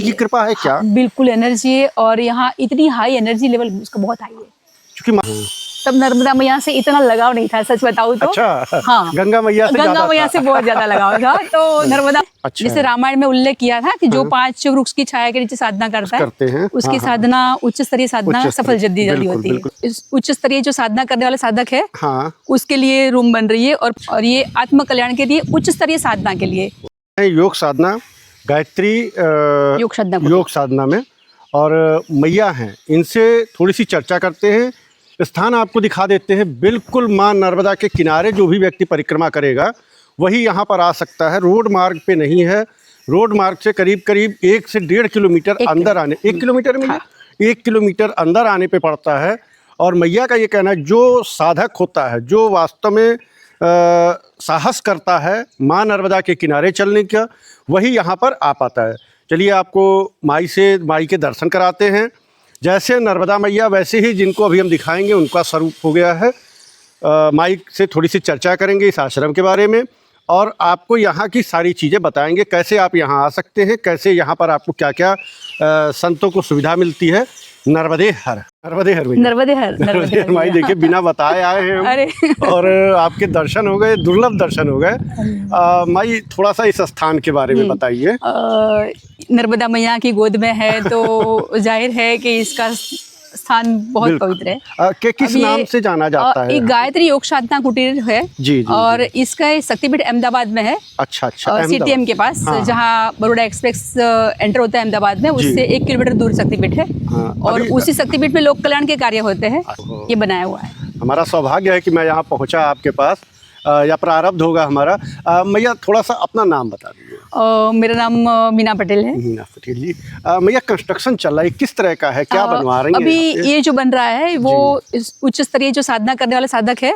Energy की कृपा है क्या? बिल्कुल एनर्जी है, और यहाँ इतनी हाई एनर्जी लेवल उसका बहुत हाई है, क्योंकि तब नर्मदा मैया से इतना लगाव नहीं था, सच बताऊं तो। अच्छा, हाँ, गंगा मैया से बहुत ज्यादा लगाव था। तो नर्मदा, अच्छा, जैसे रामायण में उल्लेख किया था कि जो 5 वृक्ष की छाया के नीचे साधना करते हैं, उसकी साधना उच्च स्तरीय साधना सफल जल्दी होती है। इस उच्च स्तरीय जो साधना करने वाले साधक है, उसके लिए रूम बन रही है, और ये आत्म कल्याण के लिए, उच्च स्तरीय साधना के लिए योग साधना, गायत्री योग साधना में, और मैया हैं, इनसे थोड़ी सी चर्चा करते हैं। स्थान आपको दिखा देते हैं, बिल्कुल माँ नर्मदा के किनारे जो भी व्यक्ति परिक्रमा करेगा वही यहाँ पर आ सकता है। रोड मार्ग पे नहीं है, रोड मार्ग से करीब 1 से 1.5 किलोमीटर अंदर आने, 1 किलोमीटर में 1 किलोमीटर अंदर आने पे पड़ता है। और मैया का ये कहना है, जो साधक होता है, जो वास्तव में साहस करता है माँ नर्मदा के किनारे चलने का, वही यहाँ पर आ पाता है। चलिए आपको माई के दर्शन कराते हैं। जैसे नर्मदा मैया वैसे ही जिनको अभी हम दिखाएंगे उनका स्वरूप हो गया है। माई से थोड़ी सी चर्चा करेंगे इस आश्रम के बारे में, और आपको यहाँ की सारी चीज़ें बताएंगे, कैसे आप यहाँ आ सकते हैं, कैसे यहाँ पर आपको क्या क्या संतों को सुविधा मिलती है। नर्मदे हर माई, देखिए बिना बताए आए हैं हम, और आपके दर्शन हो गए, दुर्लभ दर्शन हो गए। माई थोड़ा सा इस स्थान के बारे में बताइए। नर्मदा मैया की गोद में है तो जाहिर है कि इसका स्थान बहुत पवित्र है। किस नाम से जाना जाता है? एक गायत्री योग साधना कुटीर है जी, और इसका शक्तिपीठ अहमदाबाद में है। अच्छा, CTM के पास, जहाँ बड़ौदा एक्सप्रेस एंटर होता है अहमदाबाद में, उससे 1 किलोमीटर दूर शक्तिपीठ है। और उसी शक्तिपीठ में लोक कल्याण के कार्य होते हैं। ये बनाया हुआ है। हमारा सौभाग्य है कि मैं यहाँ पहुँचा आपके पास, या प्रारब्ध होगा हमारा। मैया थोड़ा सा अपना नाम बता दीजिए। मेरा नाम मीना पटेल है। मीना पटेल जी। मैया कंस्ट्रक्शन चल रहा है, किस तरह का है, क्या बनवा रही हैं? अभी ये जो बन रहा है वो उच्च स्तरीय जो साधना करने वाले साधक है,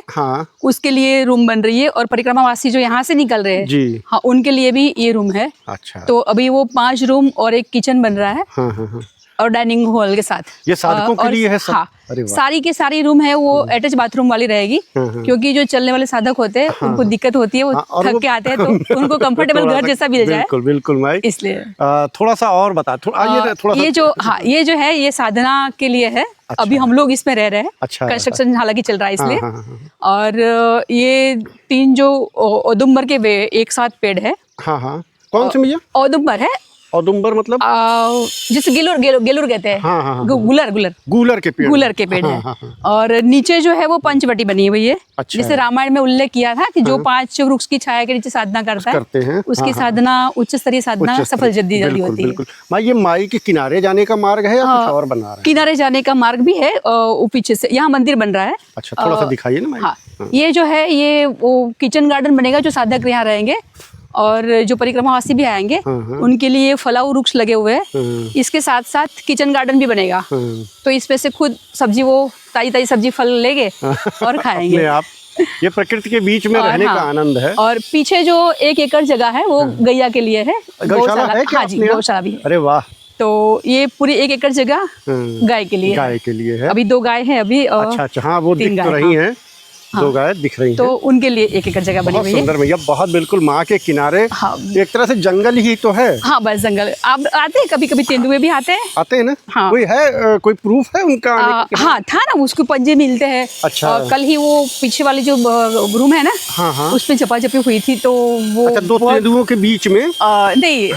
उसके लिए रूम बन रही है, और परिक्रमावासी जो यहाँ से निकल रहे हैं, हाँ, उनके लिए भी ये रूम है। अच्छा, तो अभी वो 5 रूम और एक किचन बन रहा है, और डाइनिंग हॉल के साथ। ये साधकों के लिए है सब? हाँ, सारी के सारी रूम है वो अटैच बाथरूम वाली रहेगी, क्योंकि जो चलने वाले साधक होते हैं उनको दिक्कत होती है, वो थक के आते हैं, तो उनको कंफर्टेबल घर जैसा मिल जाए। बिल्कुल माई, इसलिए थोड़ा सा और बता। ये जो है ये साधना के लिए है। अच्छा। अभी हम लोग इसमें रह रहे हैं। अच्छा, कंस्ट्रक्शन हालांकि चल रहा है इसलिए। और ये 3 जो औदुंबर के एक साथ पेड़ है। कौन से भैया? औदुंबर है। औदुंबर मतलब जिसे गेलूर कहते हैं। गूलर के पेड़ है। और नीचे जो है वो पंचवटी बनी हुई है। अच्छा, जिसे रामायण में उल्लेख किया था कि जो 5 वृक्ष की छाया के नीचे साधना करते हैं, उसकी साधना उच्च स्तरीय साधना सफल जल्दी होती है। माँ, ये माई के किनारे जाने का मार्ग है या कुछ और बना रहा है? किनारे जाने का मार्ग भी है, पीछे से यहाँ मंदिर बन रहा है। अच्छा, थोड़ा सा दिखाइए ना। हाँ, ये जो है ये वो किचन गार्डन बनेगा, जो साधक यहाँ रहेंगे, और जो परिक्रमावासी भी आएंगे उनके लिए फलाऊ वृक्ष लगे हुए हैं। इसके साथ साथ किचन गार्डन भी बनेगा, तो इसमें से खुद सब्जी, वो ताजी सब्जी फल लेंगे और खाएंगे। आप ये प्रकृति के बीच में रहने का आनंद है। और पीछे जो 1 एकड़ जगह है वो गैया के लिए है। गौशाला है क्या? हाँ जी, गौशाला भी है। अरे वाह। तो ये पूरी 1 एकड़ जगह गाय के लिए है। अभी 2 गाय है अभी। अच्छा, हाँ, वो दिख तो रही हैं। 2 गाय दिख रही हैं। तो उनके लिए 1 एकड़ जगह बनी हुई है। बहुत सुंदर भैया, बहुत बिल्कुल माँ के किनारे। एक तरह से जंगल ही तो है। हाँ, बस जंगल। आप आते हैं कभी तेंदुए भी आते हैं ना? हाँ। कोई प्रूफ है उनका आने के? हाँ, था ना, उसको पंजे मिलते हैं। अच्छा। कल ही वो पीछे वाली जो रूम है ना, उसमें झपाझपी हुई थी, तो वो 2 तेंदुओं के बीच में नहीं,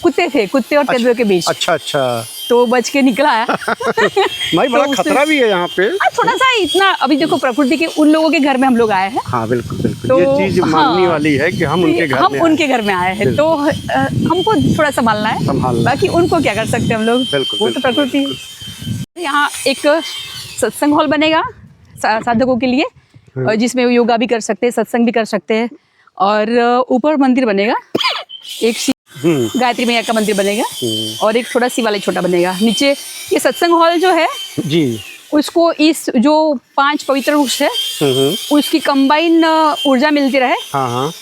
कुत्ते थे, कुत्ते और तेंदुए के बीच। अच्छा, तो बच के निकला है। भाई, बड़ा खतरा भी है यहाँ पे। थोड़ा सा इतना, अभी देखो प्रकृति के उन लोगों के घर में हम लोग आए हैं। हाँ, बिल्कुल। तो ये चीज मानने वाली है कि हम उनके घर में आए हैं, तो हमको थोड़ा संभालना है। बाकी उनको क्या कर सकते हैं हम लोग, वो तो प्रकृति है। यहाँ एक सत्संग हॉल बनेगा साधकों के लिए, और जिसमें योगा भी कर सकते हैं, सत्संग भी कर सकते हैं। और ऊपर मंदिर बनेगा, एक गायत्री मैया का मंदिर बनेगा, और एक थोड़ा शिवालय छोटा बनेगा। नीचे ये सत्संग हॉल जो है जी, उसको इस जो 5 पवित्र वृक्ष है उसकी कंबाइन ऊर्जा मिलती रहे,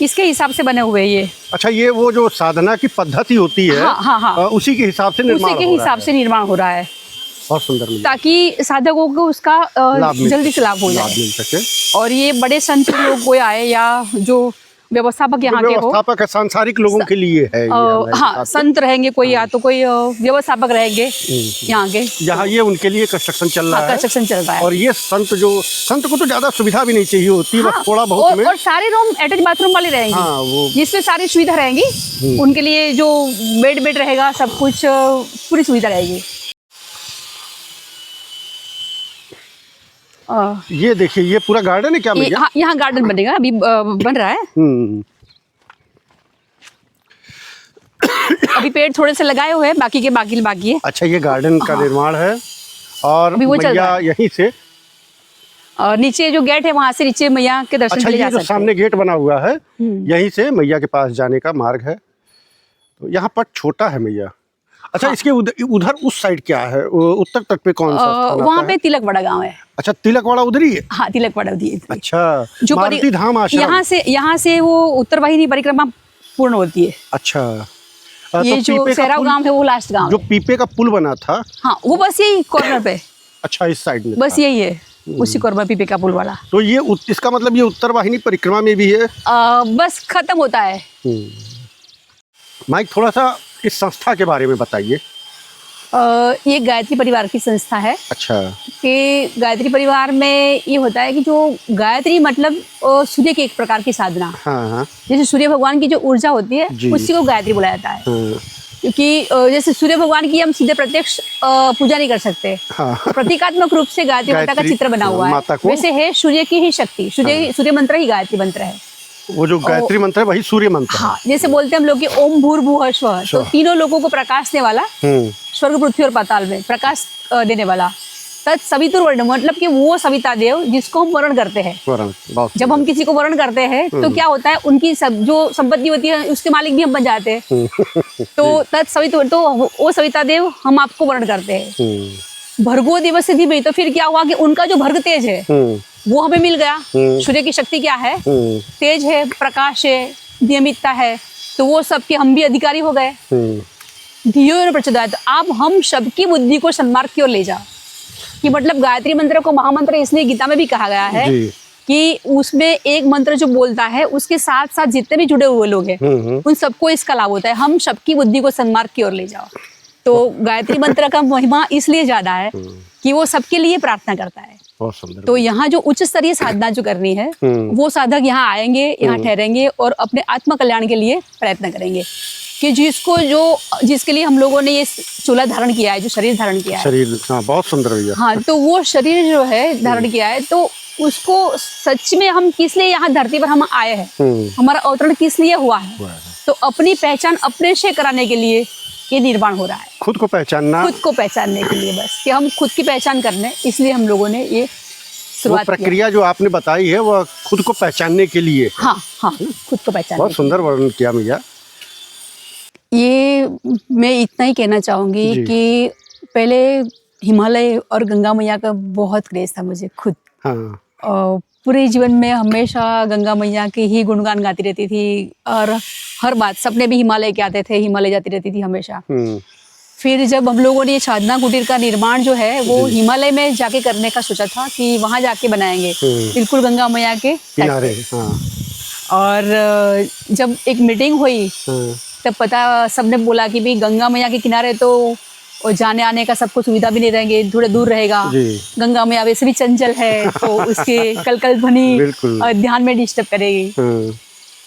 इसके हिसाब से बने हुए ये। अच्छा, ये वो जो साधना की पद्धति होती है, हाँ, उसी के हिसाब से निर्माण हो रहा है। बहुत सुंदर, ताकि साधकों को उसका जल्दी से लाभ हो जाए, मिल सके। और ये बड़े संत लोग कोई आए, या जो व्यवस्थापक यहाँ के हो, व्यवस्थापक है, सांसारिक लोगों के लिए है ये, हाँ संत रहेंगे कोई, या तो कोई व्यवस्थापक रहेंगे यहाँ के, यहाँ ये उनके लिए कंस्ट्रक्शन चल रहा है। कंस्ट्रक्शन चल रहा है। और ये संत को तो ज्यादा सुविधा भी नहीं चाहिए होती है, बस थोड़ा बहुत में। और सारे रूम अटैच बाथरूम वाले रहेंगे, हाँ, वो जिसमें सारी सुविधा रहेंगी उनके लिए, जो बेड रहेगा, सब कुछ पूरी सुविधा रहेगी। ये देखिए, ये पूरा गार्डन है क्या भैया? हाँ, यहाँ गार्डन बनेगा, अभी बन रहा है। अभी पेड़ थोड़े से लगाए हुए हैं, बाकी बाकी है। अच्छा, ये गार्डन का निर्माण है और मैया यहीं से, और नीचे जो गेट है वहाँ से नीचे मैया के दर्शन के लिए जा सकते हैं। सामने गेट बना हुआ है, यहीं से मैया के पास जाने का मार्ग है। तो यहाँ पर छोटा है मैया। अच्छा, हाँ। इसके उधर उस साइड क्या है, उत्तर तट पे कौन सा? वहाँ पे तिलकवाड़ा गांव है। अच्छा, तिलकवाड़ा उधर ही है? हाँ, तिलकवाड़ा उधर। अच्छा, जो मारुति धाम आश्रम, यहाँ से वो उत्तर वाहिनी परिक्रमा पूर्ण होती है। अच्छा, ये तो जो सैराव गांव है वो लास्ट गांव, जो पीपे का पुल बना था, हाँ, वो बस यही कॉर्नर पे। अच्छा, इस साइड में बस यही है, उसी कॉर्नर पीपे का पुल वाला। तो ये इसका मतलब ये उत्तर वाहिनी परिक्रमा में भी है? बस खत्म होता है। माइक, थोड़ा सा इस संस्था के बारे में बताइए। ये गायत्री परिवार की संस्था है। अच्छा। कि गायत्री परिवार में ये होता है कि जो गायत्री मतलब सूर्य की एक प्रकार की साधना। हाँ। जैसे सूर्य भगवान की जो ऊर्जा होती है उसी को गायत्री बुलाया जाता है। क्योंकि जैसे सूर्य भगवान की हम सीधे प्रत्यक्ष पूजा नहीं कर सकते। हाँ। प्रतीकात्मक रूप से गायत्री माता का चित्र बना हुआ है। वैसे है सूर्य की ही शक्ति, सूर्य मंत्र ही गायत्री मंत्र है। वो जो गायत्री मंत्र है वही सूर्य मंत्र है। हाँ, जैसे बोलते हैं हम लोग कि ओम भूर्भुवः स्वः, तो तीनों लोगों को प्रकाश देने वाला, स्वर्ग पृथ्वी और पाताल में प्रकाश देने वाला। तत्सवितुर्वरेण्यम, मतलब कि वो सविता देव जिसको हम वर्ण करते हैं। जब हम किसी को वर्ण करते हैं तो क्या होता है, उनकी सब जो संपत्ति होती है उसके मालिक भी हम बन जाते हैं। तो तत्सवितुर, तो वो सविता देव हम आपको वर्ण करते हैं। भर्गो दिवस सिद्धि में, तो फिर क्या हुआ कि उनका जो भर्ग तेज है वो हमें मिल गया। सूर्य की शक्ति क्या है? तेज है, प्रकाश है, नियमितता है, तो वो सबके हम भी अधिकारी हो गए। धियो न प्रचोदयात्, अब हम सबकी बुद्धि को सन्मार्ग की ओर ले जाओ। कि मतलब गायत्री मंत्र को महामंत्र इसलिए गीता में भी कहा गया है कि उसमें एक मंत्र जो बोलता है उसके साथ साथ जितने भी जुड़े हुए लोग हैं उन सबको इसका लाभ होता है। हम सबकी बुद्धि को सन्मार्ग की ओर ले जाओ। तो गायत्री मंत्र का महिमा इसलिए ज्यादा है कि वो सबके लिए प्रार्थना करता है। तो यहाँ जो उच्च स्तरीय साधना जो करनी है वो साधक यहाँ आएंगे, यहाँ ठहरेंगे और अपने आत्म कल्याण के लिए प्रयत्न करेंगे। कि जिसके लिए हम लोगों ने ये चूल्हा धारण किया है, जो शरीर धारण किया है, शरीर, हाँ, बहुत सुंदर भैया। हाँ, तो वो शरीर जो है धारण किया है, तो उसको सच में हम किस लिए यहाँ धरती पर हम आए हैं, हमारा अवतरण किस लिए हुआ है, तो अपनी पहचान अपने से कराने के लिए ये निर्माण हो रहा है। खुद को पहचानना, खुद को पहचानने के लिए, बस कि हम खुद की पहचान करने, इसलिए हम लोगों ने ये शुरुआत प्रक्रिया जो आपने बताई है वो खुद को पहचानने के लिए। हाँ, खुद को पहचानने। बहुत सुंदर वर्णन किया भैया। ये मैं इतना ही कहना चाहूँगी कि पहले हिमालय और गंगा मैया का बहुत क्रेज था मुझे खुद। हाँ। और पूरे जीवन में हमेशा गंगा मैया के ही गुणगान गाती रहती थी और हर बात सपने भी हिमालय के आते थे, हिमालय जाती रहती थी हमेशा। फिर जब हम लोगों ने ये साधना कुटीर का निर्माण जो है वो हिमालय में जाके करने का सोचा था कि वहाँ जाके बनाएंगे, बिल्कुल गंगा मैया के किनारे। और जब एक मीटिंग हुई तब पता सबने बोला कि भाई गंगा मैया के किनारे तो जाने आने का सबको सुविधा भी नहीं रहेंगे, थोड़ा दूर रहेगा। गंगा मैया वैसे भी चंचल है तो उसके कलकल ध्वनि ध्यान में डिस्टर्ब करेगी।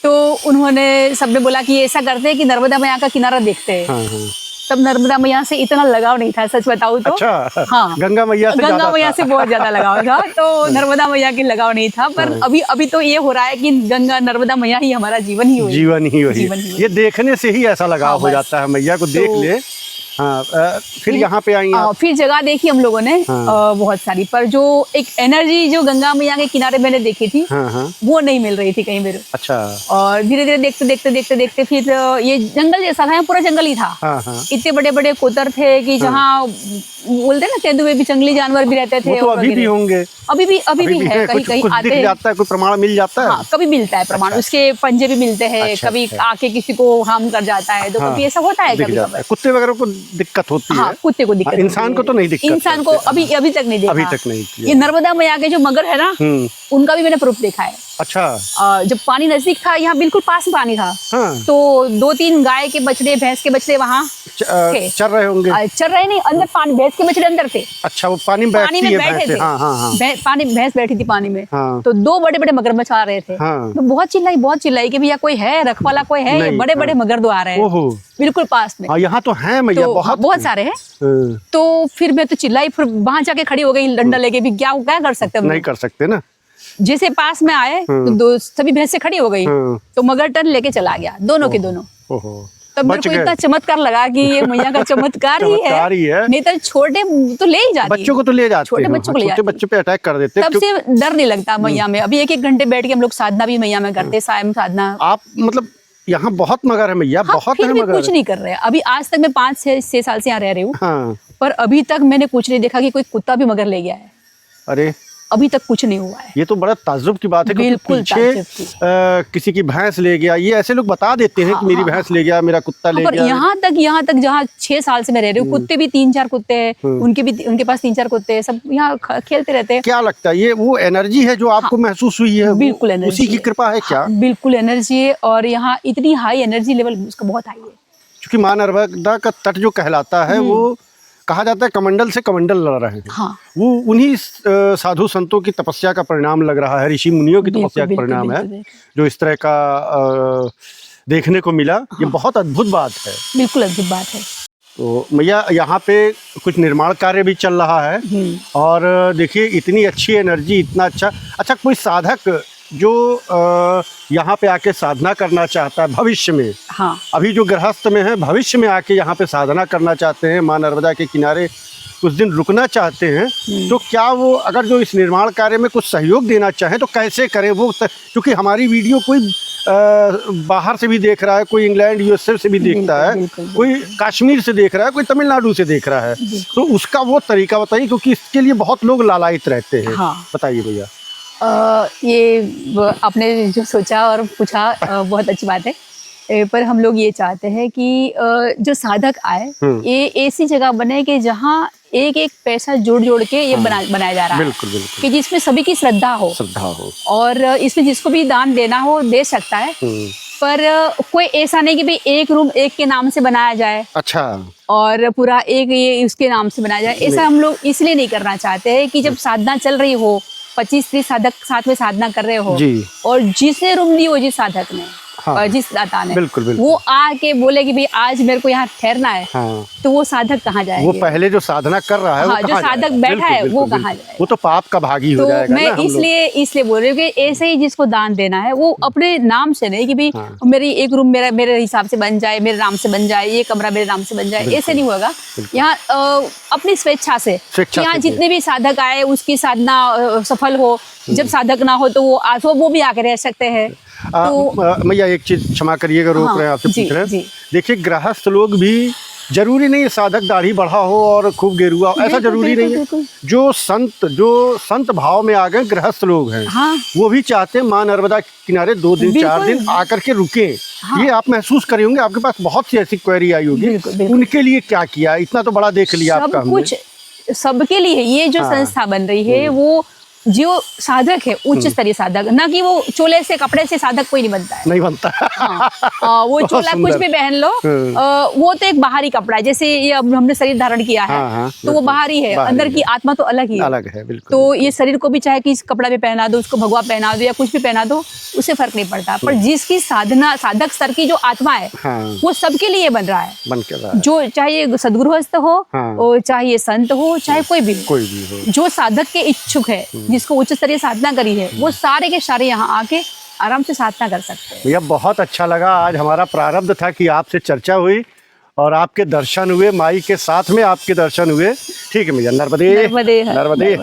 तो उन्होंने सबने बोला कि ऐसा करते हैं कि नर्मदा मैया का किनारा देखते हैं। तब नर्मदा मैया से इतना लगाव नहीं था, सच बताऊं तो। अच्छा, हाँ, गंगा मैया से बहुत ज्यादा लगाव था। तो नर्मदा मैया के लगाव नहीं था, पर अभी तो ये हो रहा है कि गंगा नर्मदा मैया ही हमारा जीवन ही हुई। ये देखने से ही ऐसा लगाव हो जाता है, मैया को देख ले। हाँ, फिर यहाँ पे आई, फिर जगह देखी हम लोगों ने बहुत सारी, पर जो एक एनर्जी जो गंगा मैया के किनारे मैंने देखी थी वो नहीं मिल रही थी कहीं मेरे। अच्छा। और धीरे धीरे देखते फिर ये जंगल जैसा था, पूरा जंगल ही था। इतने बड़े बड़े कोतर थे कि जहाँ बोलते ना तेंदुए भी, जंगली जानवर भी रहते थे। तो अभी भी होंगे, अभी भी है, कहीं आते हैं, कोई प्रमाण मिल जाता है। हाँ, कभी मिलता है प्रमाण। उसके पंजे भी मिलते हैं, कभी आके किसी को हार्म कर जाता है, तो कभी ऐसा होता है। कभी कुत्ते वगैरह को दिक्कत होती हाँ, है। कुत्ते को दिक्कत इंसान होती को है। तो नहीं दिक्कत, इंसान को अभी अभी तक नहीं देखा, अभी तक नहीं किया। ये नर्मदा मैया के जो मगर है ना, उनका भी मैंने प्रूफ देखा है। अच्छा। जब पानी नजदीक था, यहाँ बिल्कुल पास में पानी था, हाँ। तो 2-3 गाय के बछड़े, भैंस के बछड़े वहाँ चर रहे होंगे। चल रहे नहीं, अंदर पानी, भैंस के बछड़े अंदर थे। अच्छा, वो पानी में बैठती है बैठे थे। हाँ, हाँ, हाँ। पानी, भैंस बैठी थी पानी में। हाँ। तो 2 बड़े-बड़े मगरमच्छ आ रहे थे। हाँ। तो बहुत चिल्लाई कि भैया कोई है, रखवाला कोई है, ये बड़े-बड़े मगर दो आ रहे हैं बिल्कुल पास में। यहाँ तो है मैया, तो बहुत सारे हैं। तो फिर मैं तो चिल्लाई, फिर वहां जाके खड़ी हो गई डंडा लेके, भी क्या कर सकते हैं, नहीं कर सकते ना। जैसे पास में आए तो सभी भैंसें खड़ी हो गई, तो मगर टर्न लेके चला गया, दोनों के दोनों। तब मेरे को इतना चमत्कार लगा कि ये मैया का चमत्कार ही है। नहीं तो छोटे तो ले ही जाती, बच्चों को तो ले जाते, छोटे बच्चों को ले जाते, छोटे बच्चों पे अटैक कर देते। तब से डर नहीं लगता मैया में। अभी 1-1 घंटे बैठ के हम लोग साधना भी मैया में करते, सायं साधना। आप मतलब यहाँ बहुत मगर है मैया, बहुत फिर भी कुछ नहीं कर रहे। अभी आज तक मैं 5-6 साल से यहाँ रह रही हूँ, पर अभी तक मैंने कुछ नहीं देखा कि कोई कुत्ता भी मगर ले गया है। अरे अभी तक कुछ नहीं हुआ है। ये तो बड़ा ताज्जुब की बात है, बिल्कुल पीछे किसी की भैंस ले गया, ये ऐसे लोग बता देते हैं कि मेरी भैंस ले गया, मेरा कुत्ता ले गया। यहाँ तक जहाँ 6 साल से मैं रह रही हूँ, कुत्ते भी 3-4 कुत्ते हैं, उनके पास 3-4 कुत्ते हैं, सब यहाँ खेलते रहते हैं। क्या लगता है, ये वो एनर्जी है जो आपको महसूस हुई है? बिल्कुल एनर्जी, उसी की कृपा है क्या? बिल्कुल एनर्जी है, और यहाँ इतनी हाई एनर्जी लेवल उसका बहुत हाई है। क्योंकि माँ नर्मदा का तट जो कहलाता है, वो कहा जाता है कमंडल से कमंडल लड़ रहे हैं। हाँ। वो उन्हीं साधु संतों की तपस्या का परिणाम लग रहा है, ऋषि मुनियों की तपस्या का परिणाम है, जो इस तरह का देखने को मिला। ये बहुत अद्भुत बात है, बिल्कुल अद्भुत बात है। तो मैया यहाँ पे कुछ निर्माण कार्य भी चल रहा है, और देखिए इतनी अच्छी एनर्जी, इतना अच्छा कोई साधक जो यहाँ पे आके साधना करना चाहता है भविष्य में, हाँ। अभी जो गृहस्थ में है, भविष्य में आके यहाँ पे साधना करना चाहते हैं, माँ नर्मदा के किनारे कुछ दिन रुकना चाहते हैं, तो क्या वो अगर जो इस निर्माण कार्य में कुछ सहयोग देना चाहें तो कैसे करें वो? क्योंकि हमारी वीडियो कोई बाहर से भी देख रहा है, कोई इंग्लैंड यूएसए से भी देखता है, कोई कश्मीर से देख रहा है, कोई तमिलनाडु से देख रहा है, तो उसका वो तरीका बताइए, क्योंकि इसके लिए बहुत लोग लालायित रहते हैं। हाँ। बताइए भैया। ये आपने जो सोचा और पूछा बहुत अच्छी बात है, पर हम लोग ये चाहते हैं कि जो साधक आए, ये ऐसी जगह बने कि जहाँ एक पैसा जोड़ के ये बनाया जा रहा है, बिल्कुल बिल्कुल, कि जिसमें सभी की श्रद्धा हो, और इसमें जिसको भी दान देना हो दे सकता है, पर कोई ऐसा नहीं कि भाई एक रूम एक के नाम से बनाया जाए, अच्छा, और पूरा एक ये उसके नाम से बनाया जाए। ऐसा हम लोग इसलिए नहीं करना चाहते हैं कि जब साधना चल रही हो, 25-30 साधक साथ में साधना कर रहे हो, और जिसने रूम दी हो जिस साधक ने, और जिस दाता ने, बिल्कुल, वो आके बोले कि भाई आज मेरे को यहाँ ठहरना है, तो वो साधक कहाँ जाएगा? वो पहले जो साधना कर रहा है, जो साधक बैठा है वो कहाँ जाएगा? वो तो पाप का भागी हो जाएगा। मैं इसलिए बोल रही हूँ कि ऐसे ही जिसको दान देना है वो अपने नाम से नहीं कि भाई मेरी एक रूम मेरे हिसाब से बन जाए, मेरे नाम से बन जाए, ये कमरा मेरे नाम से बन जाए, ऐसे नहीं होगा। यहाँ अपनी स्वेच्छा से, यहाँ जितने भी साधक आए उसकी साधना सफल हो, जब साधक ना हो तो वो भी आके रह सकते हैं। तो मैया एक चीज क्षमा करिएगा, रोक रहे हैं, आपसे पूछ रहे हैं। देखिए गृहस्थ लोग भी जरूरी नहीं है साधक दाढ़ी बढ़ा हो और खूब गेरुआ, ऐसा जरूरी नहीं है। जो संत भाव में आ गए गृहस्थ लोग हैं, वो भी चाहते हैं माँ नर्मदा के किनारे 2 दिन 4 दिन आकर के रुके। ये आप महसूस करे होंगे, आपके पास बहुत सी ऐसी क्वेरी आई होगी, उनके लिए क्या किया? इतना तो बड़ा देख लिया आपका, कुछ सबके लिए ये जो संस्था बन रही है, वो जो साधक है उच्च स्तरीय साधक, ना कि वो चोले से कपड़े से साधक कोई नहीं बनता है, नहीं बनता। वो चोला कुछ भी पहन लो, वो तो एक बाहरी कपड़ा है, जैसे ये अब हमने शरीर धारण किया है, तो वो बाहरी है, अंदर की आत्मा तो अलग ही है, बिल्कुल। तो ये शरीर को भी चाहे कि कपड़ा भी पहना दो, उसको भगवा पहना दो या कुछ भी पहना दो, उससे फर्क नहीं पड़ता। पर जिसकी साधना साधक स्तर की जो आत्मा है, वो सबके लिए बन रहा है, जो चाहे सदगुरुहस्त हो, चाहे संत हो, चाहे कोई भी हो, जो साधक के इच्छुक है, जिसको उच्च स्तरीय साधना करी है, वो सारे के सारे यहाँ आके आराम से साधना कर सकते हैं। भैया बहुत अच्छा लगा, आज हमारा प्रारब्ध था कि आपसे चर्चा हुई और आपके दर्शन हुए, माई के साथ में आपके दर्शन हुए। ठीक है भैया, नर्मदे नर्मदे।